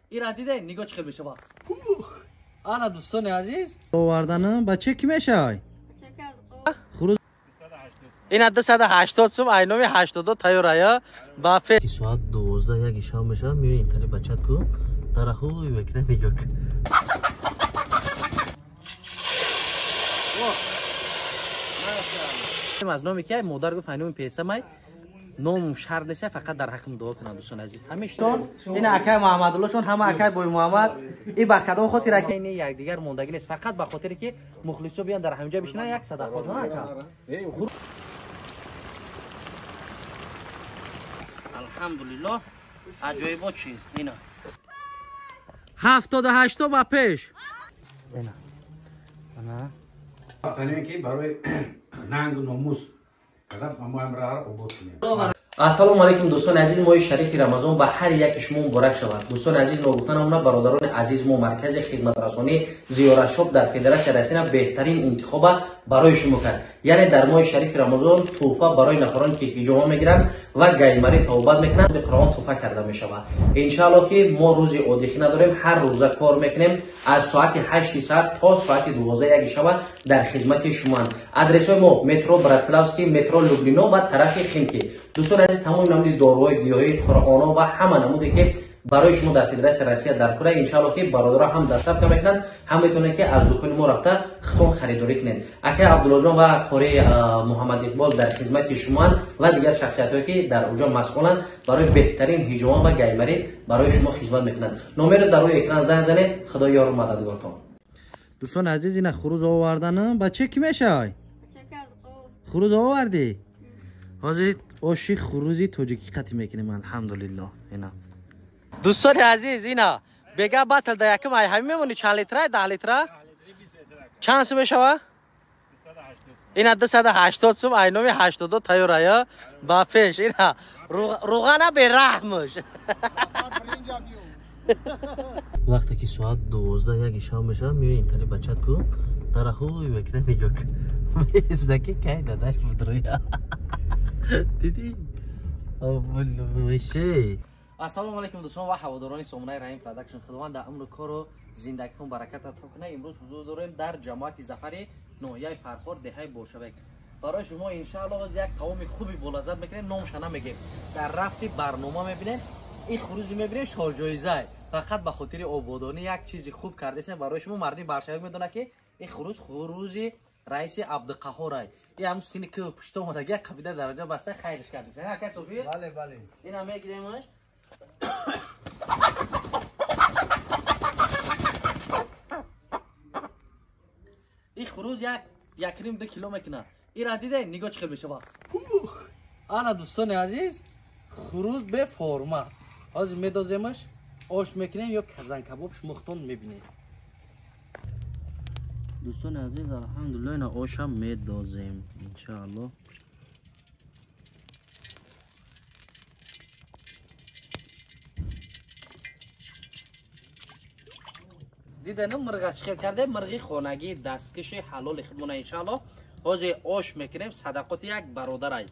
این را دیده نگاه چه خیلی میشه با آنا دوستان عزیز آوردن بچه کی میشه خروج این عدد 180 سوم اینومی 82 تایورایا با فه ساعت 12 یک شام میشه میو اینترنت بچت کو در خوبی میکنه نگاه از نامی که مادر گفت اینومی پیسه مای نام شهر نیست فقط در حقم دعا کنم دوستان عزیز همیشون این اکای محمد الله شون همه اکای بوی محمد این با کدام خاطر که این یک دیگر موندگی نیست فقط به خاطر که مخلصو بیان در همینجا بشینن یک صدقات ها نکن الحمدلله عجایبا چی اینا 78 با پیش اینا انا خانه که برای ننگ و ناموس قدر ما امرار عبود کنیم السلام علیکم دوستان عزیز ماه شریف رمضان به هر یک شما مبارک شود دوستان عزیز نوگفتنمون برادران عزیز ما مرکز خدمت رسانی زیارت شاپ در فدراسیون رسینا بهترین انتخاب برای شما کرد یعنی در ماه شریف رمضان تحفه برای نفرانی که حجامه میگیرن و گیمری توبت میکنن به قرآن تحفه کرده میشود ان شاء الله که ما روزی عادی نداریم هر روز کار میکنیم از ساعت 8 صبح تا ساعت 12 یک شب در خدمت شما آدرس ما مترو براتسلاوسکی مترو لوبلینو و طرف خیمکی دوستان عزیز تمام نمودی داروهای گیاهی قرآن و همه نمودی که برای شما در فدراسیون روسیه در کره ان شاء الله که برادرها هم دسترس میکنن هم میتونن که از دکان ما رفته خطون خریداری کنن اکه عبدالله جان و قاری محمد اقبال در خدمت شما و دیگر شخصیت هایی که در اونجا مسئولن برای بهترین هیجوان و گیمری برای شما خدمت میکنن نمره در روی اکران زنگ زنید خدا یار و مددگارتون دوستان عزیز این خروج آوردن بچه کی میشه خروج آوردی حاضر آشی خروجی توجیکی قطعی میکنیم الحمدلله اینا دوستان عزیز اینا بگه بطل در یکم های همین میمونی چند لیتره 10 لیتره چند سو بشوه این عدد 180 سوم اینومی 82 تایورایا با پیش اینا روغانه به رحمش وقتی که ساعت 12 یک شام میشه میو اینترنت بچت کو در خوبی میکنه نگاه کن میزدکی که داداش بودرویا دیدی اوه السلام علیکم دوستان و هواداران سامانه رحیم پروداکشن خداوند در عمر کار و زندگیتون برکت عطا کنه امروز حضور داریم در جماعت ظفر ناحیه فرخار دهه بولشویک برای شما ان شاء الله یک قوم خوبی بولازت میکنیم نامش نمیگیم در رفتی برنامه میبینیم این خروج میبینیم شارجایزه فقط به خاطر آبادانی یک چیزی خوب کرده برای شما مردی برشایر میدونه که این خروج رئیس عبدالقهار این هم سینی که پشت اومده یک قبیله درجه بسته خیرش کرده نه که صوفی بله بله این هم میگیریمش این خروج یک ریم 2 کیلو میکنه این را دیده نگاه چه خیلی میشه با آنا دوستان عزیز خروج به فرما از میدازیمش آش میکنیم یا کزن کبابش مختون میبینید دوستان عزیز الحمدلله اینا آش هم میدازیم انشاءالله دیدن مرغ چخیر کرده مرغی خانگی دستکش حلال خودمون انشاءالله حاضر آش میکنیم صدقات یک برادرای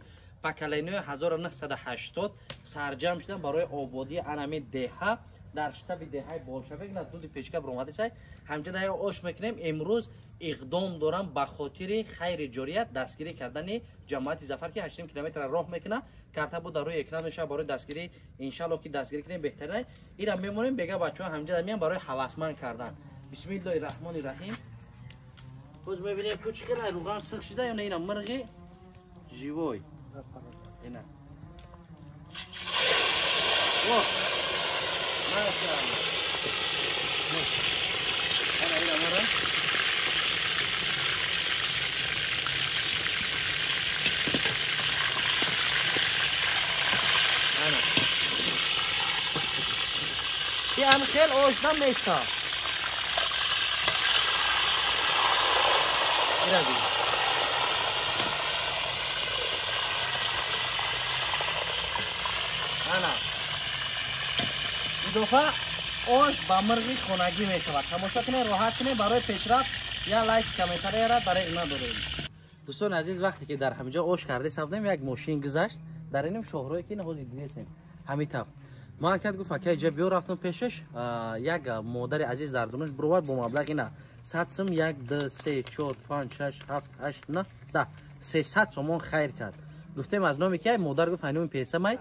پکلینو 1980 سرجم شدن برای آبادی انمی دهه در شتاب دهه بولشویک نزدیک پیشکا برآمده است همچنین دهه آش میکنیم امروز اقدام دارم به خاطر خیر جاریت دستگیری کردن جماعت ظفر که 8 کیلومتر راه میکنه کرتا بود در روی اکران میشه برای دستگیری ان شاء الله که دستگیری کنیم بهتره اینا میمونیم بگه بچه‌ها همینجا میان برای هوسمند کردن بسم الله الرحمن الرحیم باز ببینیم کوچیک روغن سرخ شده یا نه اینا مرغی جیوی اینا وا ماشاءالله انا اینا مرغ انا یه هم خیلی آشنا میستا انا این دفعه آش با مرغی خانگی می شود تماشا کنید راحت کنید برای پیشرفت یا لایک کامنتاری را برای اینا داریم دوستان عزیز وقتی که در همینجا آش کرده ساختیم یک ماشین گذشت در اینم شهرهایی که نهادی دیدیم همین طرف ما کرد گفت که اینجا بیو رفتم پیشش یک مادر عزیز در دونش برو با مبلغ اینا 100 سوم 1 2 3 4 5 6 7 8 9 10 300 سوم خیر کرد. گفتم از نامی که مادر گفت اینو پیسه مای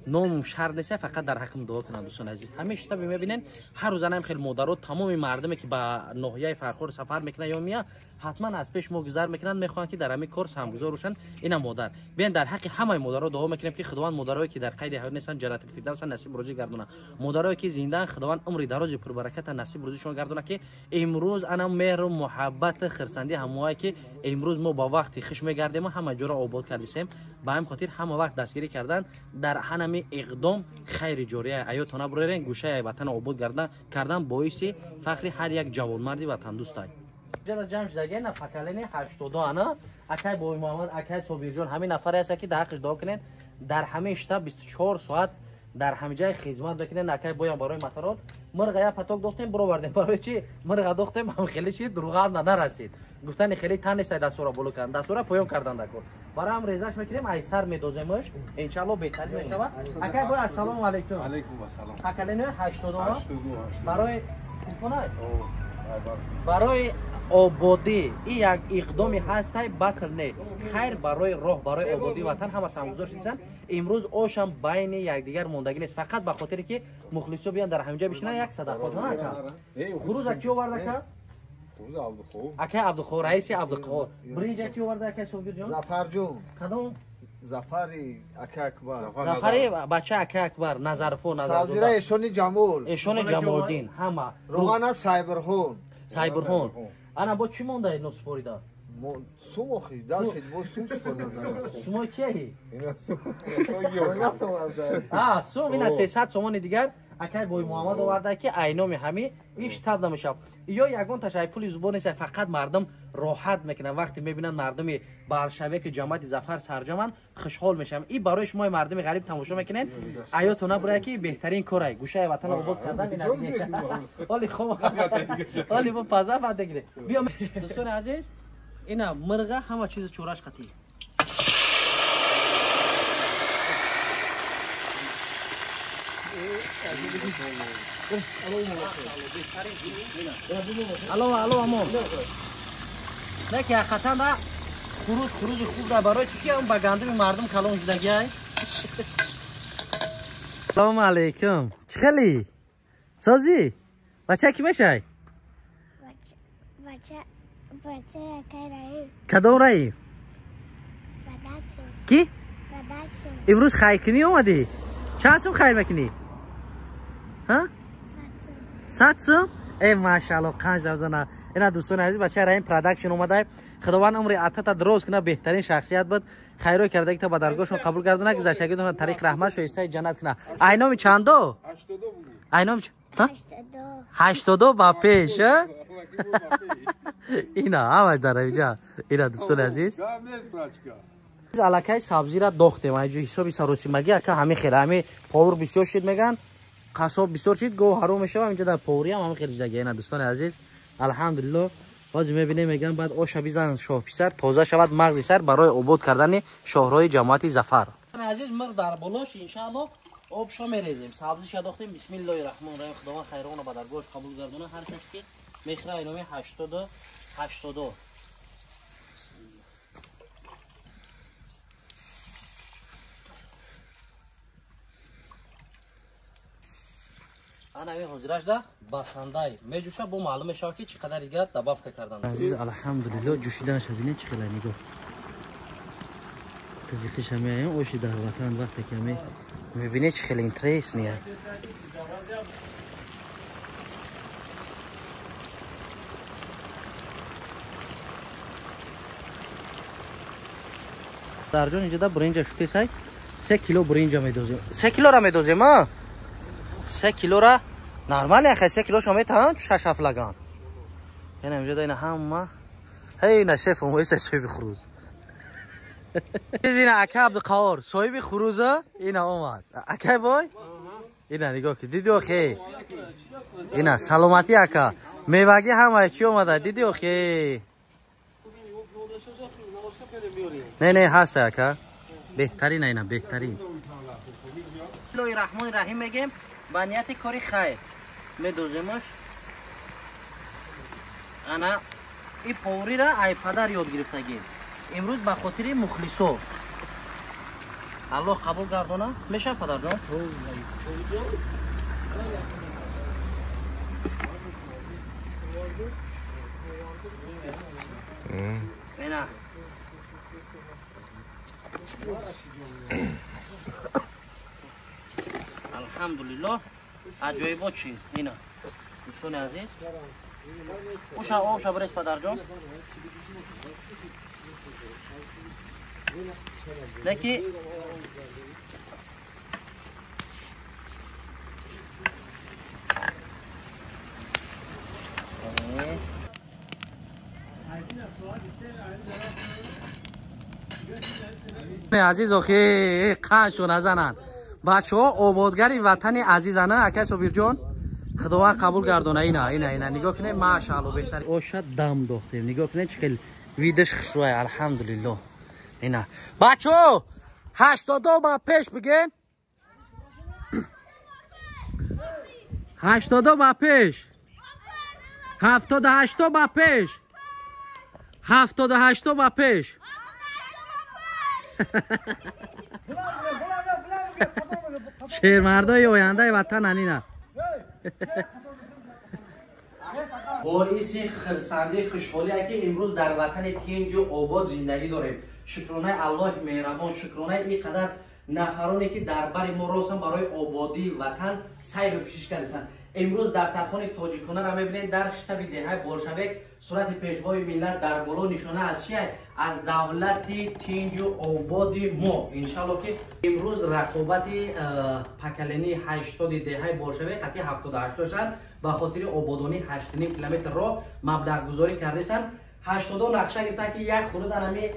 نام شهر نیست، فقط در حقم دعا کنن دوستان عزیز. همیشه میبینین هر روزانه هم خیلی مادرها تمام مردمی که به ناحیه فرخور سفر میکنن یا میاد حتما از پیش ما گذر میکنن، میخوان که در همین کورس هم گذار روشن. اینا مادر بیان در حق همه مادرها دعا میکنیم که خداوند مادرایی که در قید حیات نیستن جنت الفردوس نصیب روزی گردونه، مادرایی که زنده خداوند عمر دراز پر برکت نصیب روزیشون گردونه که امروز انا مهر و محبت خرسندی هموایی که امروز ما با وقتی خوش میگردیم همه جورا آباد کردیم، با هم خاطر همه وقت دستگیری کردن در همین اقدام خیر جاریه ایاتونه برین گوشه وطن آباد کردن باعث فخر هر یک جوانمردی وطن دوست است. جدا جمع شده نه فکلینی 82 انا اکای بوی محمد اکای صبیر جان همین نفر هست که در حقش دعا کنین در همه شب 24 ساعت در همه جای خدمت بکنین. اکای بوی برای مطرال مرغ یا پتوک دوختیم برو بردیم برای چی مرغ دوختیم هم خیلی چی دروغ نرسید گفتن خیلی تن است دستورا بلو کردن دستورا پایان کردن دکور برای هم ریزش میکنیم ایسر میدوزیمش ان شاء الله بهتر میشه. اکای بوی السلام علیکم. علیکم السلام. فکلینی 82 برای تلفن برای آبادی این یک اقدامی هسته بطل نه خیر برای راه برای آبادی وطن همه سمگذاشت نیستن. امروز آشم بین یکدیگر موندگی نیست فقط به خاطر که مخلصو بیان در همینجا بشینن یک صدقات ها نکن. خروز کی آورده که خروز عبدالخور اکه عبدالخور رئیس عبدالخور برنج کی آورده اکه صبیر جان ظفر جون کدوم ظفری اکه اکبر ظفری بچه اکه اکبر نظرفو سازیره ایشون جمال ایشون جمالدین همه روغن سایبرهون انا با چی مونده اینو سپوریده سومخی داشتید با سوم سپوریده سوم کیه اینا سوم اینا 300 سومان دیگر اکای بوی محمد آورده که اینامی همه ایش تبدیل میشه یا یگان تشای پول زبون نیست فقط مردم راحت میکنن وقتی میبینن مردم برشوی که جماعت ظفر سرجمن خوشحال میشم. این برای شما مردم غریب تماشا میکنین ایاتونه برای که بهترین کارای گوشه وطن آباد کردن اینا حالی خوب حالی با پزا بعد دیگه بیا دوستان عزیز اینا مرغ همه چیز چورش قطعی الو امو نه که خطا نه خروج خوب ده برای چی که اون بگنده مردم کلام شدگی های. سلام علیکم چی خیلی سازی بچه کی میشه بچه اکای رایی کدوم رایی کی امروز خیر کنی اومدی چند سوم خیر میکنی ها 100 سوم ای ماشاءالله قنج روزانه. اینا دوستان عزیز بچه را این پروداکشن اومده خداوند عمر عطا دروز کنه بهترین شخصیت بود خیرو کرده که تا به درگاهشون قبول گردونه که زشگیدون طریق رحمت شایسته جنت کنه. اینام چندو 82 بود اینام 82 با پیش اینا همش در اینجا اینا دوستان عزیز الکای سبزی را دوختیم اینجا حسابی سروچی مگه که همین خیلی همین پاور بسیار شید میگن قصاب بسیار شید گو حروم میشه اینجا در پاوری هم خیلی جگه اینا دوستان عزیز الحمدلله باز میبینیم میگن بعد آش بیزن شاه پیسر تازه شود مغزی سر برای عبود کردن شاهرای جماعت ظفر. عزیز مرغ در بالاش ان شاء الله آبشو میریزیم سبزی شداختیم بسم الله الرحمن الرحیم خداوند خیرون رو به درگاهش قبول گردونه هر کس که میخره اینومی 82 انا این حضرش ده بسندای میجوشه با معلومه شو که چقدر دیگه دبافک کردن. عزیز الحمدلله جوشیدنش ببینید چقدر نگاه تزیقش همه این اوشی در وطن وقتی که همه میبینید چه خیلی اینترس نیه. در جون اینجا ده برنج شده سای 3 کیلو برنج میدوزیم 3 کیلو را میدوزیم ها 3 کیلو را نرمال اخی 3 کیلو شما تمام 6 افلاگان یعنی اینجا ده اینا همه هی نشف اون واسه صاحب خروز اینا اکا عبدالقهار صاحب خروزه اینا اومد اکا بای اینا نگاه که دیدی اخی اینا سلامتی اکا میوگی همه چی اومده دیدی اخی نه هست اکا بهترین اینا بهترین بسم الله الرحمن الرحیم میگیم با نیت کاری خیر میدوزیمش. انا این پوری را ای پدر یاد گرفتگی امروز به خاطر مخلصو الله قبول گردونه میشه پدر جان. اینا الحمدلله عجایبات چی اینا دوستان عزیز. اوشا برس پدر جان. لکی عزیز آخی قنشو نزنن بچه ها آبادگری وطن عزیزانه. اکای صبیر جان خداوند قبول گردونه. اینا نگاه کنه ماشاءالله بهتر اوشا دم دوختیم. نگاه کنه چقدر ویدش خوشوه الحمدلله. اینا بچه ها 82 با پیش بگین. 82 با پیش. 78 با پیش. 78 با پیش. شیر مردای آینده وطن انینا. باعث خرسنده خوشحالی که امروز در وطن تنج و آباد زندگی داریم. شکرانه الله مهربان، شکرانه اینقدر نفرانی که در بر ما راستن برای آبادی وطن سعی و کوشش کردن. امروز دسترخوان تاجیکانه را میبینید در شتاب دهه بولشویک صورت پیشوای ملت در بالا نشانه از چیه؟ از دولت تنج و آباد ما. انشالله که امروز رقابت پکلینی 80 دهه بولشویک قطعی 78 شد به خاطر آبادانی 8.5 کیلومتر را مبلغ گذاری کردن. 82 نقشه گرفتن که یک خروج انمی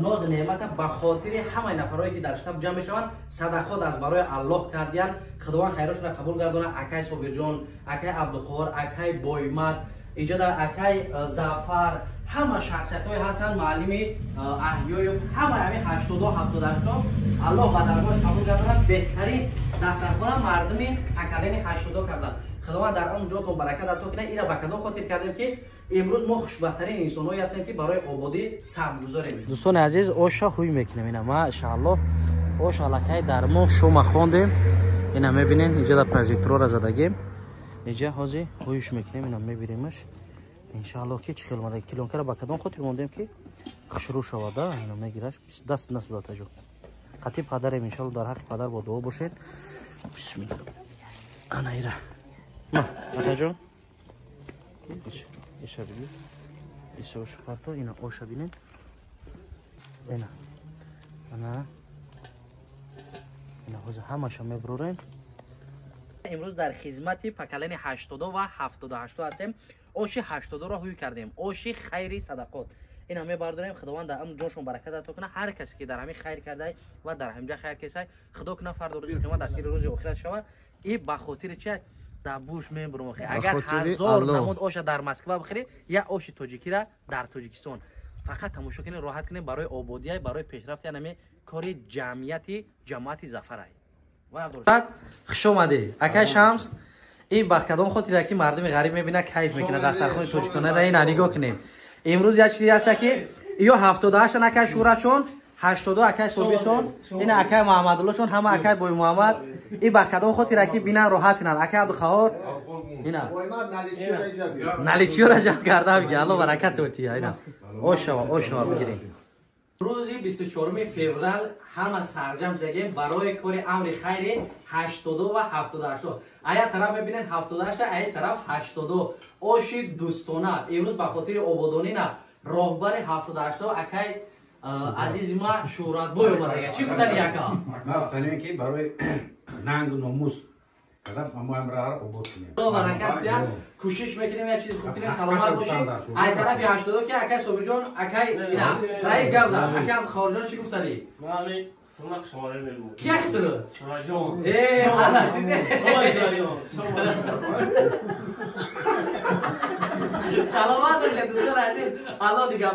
ناز نعمت به خاطر همه نفرایی که در شتاب جمع میشوند صدقات از برای الله کردیان. خداوند خیرشون را قبول گردونه. اکای صبیر جان، اکای عبدالخوار، اکای بایمت، اینجا در اکای زعفر، همه شخصیت های هستن معلم احیای همه 82 78 الله به درگاهش قبول گردونه. بهترین دسترخوان مردم پکلین 82 کردن. خداوند در اونجا تو برکت عطا کنه. اینا به کدام خاطر کردیم که امروز ما خوشبخت‌ترین انسان‌هایی هستیم که برای آبادی سهم گذاریم. دوستان عزیز اوشا خوی میکنیم. اینا ماشاءالله اوشا لکای در ما شما خوندیم. اینا میبینین اینجا در پروژکتور را زدگیم. اینجا حاضر خویش میکنیم. اینا میبریمش انشالله که 4 کیلومتر به کدام خاطر موندیم که شروع شود. اینا میگیرش دست نسوزات جو قطعی پدرم انشالله در حق پدر با دعا باشین. بسم الله. انا ایرا ما اتاجو ایشا بگی ایشا اوشا پرتو. اینا اوشا بینین. اینا حوزه همه شا میبرورین. امروز در خدمت پکلین 82 و 78 هستیم. اوشی 82 را هوی کردیم. اوشی خیری صدقات اینا میبرداریم. خداوند در امر جانشون برکت عطا کنه. هر کسی که در همین خیر کرده و در همینجا خیر کسای خدا کنه فردا روز قیامت دستگیر روز آخرت شود. این به خاطر چه در بوش میبرم اخی. اگر 1000 نمود اوش در مسکو بخری یا اوش تاجیکی را در تاجیکستان فقط تماشا کنین راحت کنین برای آبادی برای پیشرفت یعنی کاری جماعت زفر بعد خوش اومدی اکای شمس. این به کدام خاطر که مردم غریب میبینه کیف میکنه دسترخوان تاجیکانه را این نگاه کنیم. امروز یک چیزی هست که یا 78 اکای شورا چون 82 اکای صوبی چون این اکای محمد الله چون همه اکای بوی محمد. این با کدام خاطر که بینن راحت کنن. اکای عبدالخوار اینا نالیچیو را جمع کرده میگه الله برکت وتی. اینا اوشا بگیریم. روز 24 فوریه همه سرجم شدیم برای کار امر خیر 82 و 78. آیا طرف ببینن 78 آیا طرف 82 اوشی دوستانه. امروز به خاطر آبادانی نه راهبر 78 اکای عزیز ما شورات بوی اومده. چی گفتن یکا؟ ما گفتن که برای ننگ و ناموس کدام ما امر را آباد کنیم. الله برکت بیاد. کوشش میکنیم یه چیز خوب کنیم سلامت باشیم. آیا طرف 82 که اکای صبح جان اکای اینا رئیس گفت اکای خارجان چی گفتنی؟ ما همین سلام شماره میگم. کی اکسل؟ شما جان. الله سلامت باشید دوستان عزیز. الله دیگه